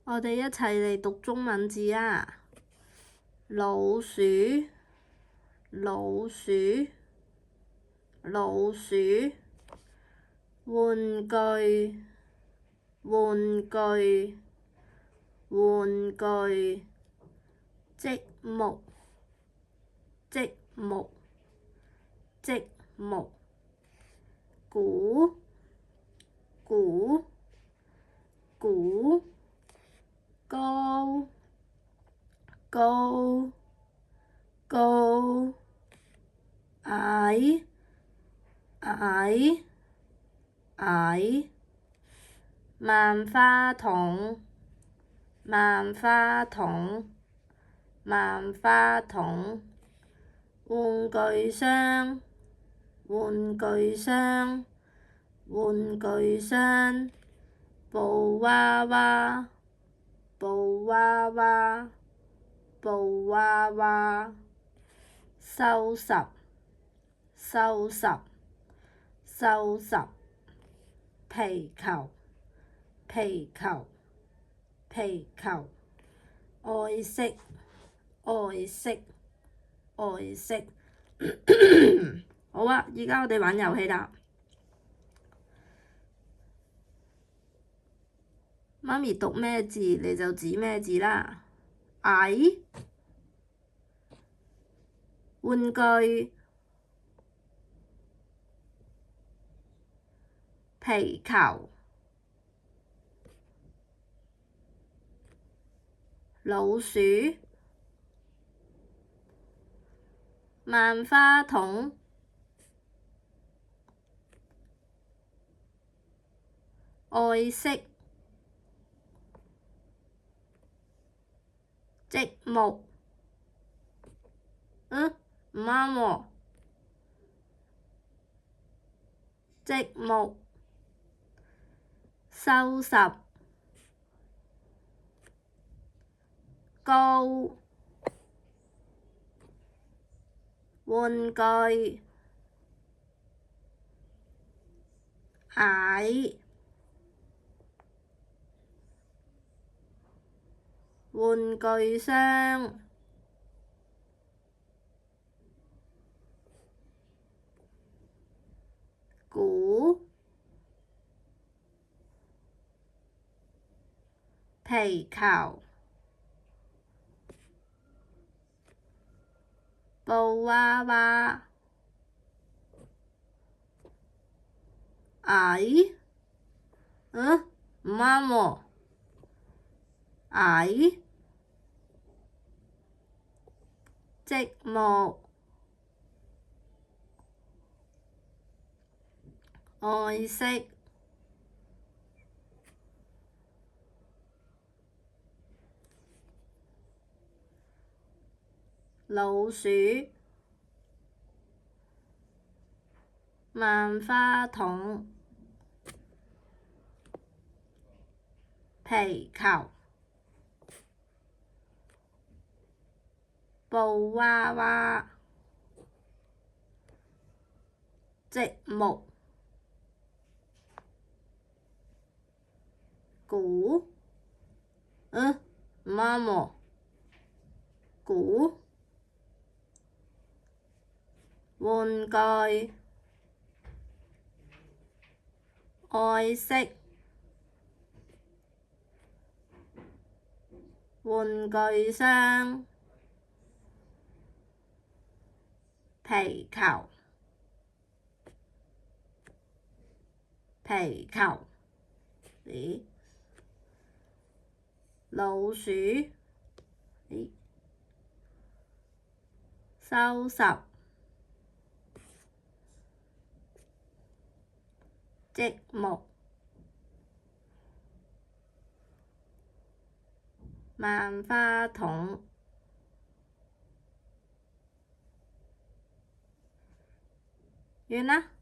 我哋一齊嚟讀中文字啊！老鼠，老鼠，老鼠，玩具，玩具，玩具，積木，積木，積木，鼓，鼓，鼓，高，高，高，矮，矮，矮，萬花筒，萬花筒，萬花筒，玩具箱，玩具箱，玩具箱，布娃娃，布娃娃，布娃娃，收拾，收拾，收拾，皮球，皮球，皮球，愛惜，愛惜，愛惜。好啊，而家我哋玩遊戲啦。媽咪讀咩字你就指咩字啦。矮，玩具，皮球，老鼠，萬花筒，愛惜，積木，唔啱喎，積木，收拾，高，玩具，矮，玩具箱，鼓，皮球，布娃娃，矮，唔啱喎，矮，積木，愛惜，老鼠，萬花筒，皮球，布娃娃，積木，鼓，唔啱喎，鼓，玩具，愛惜，玩具箱，皮球，皮球，咦，老鼠，咦，收拾，積木，萬花筒，完啦。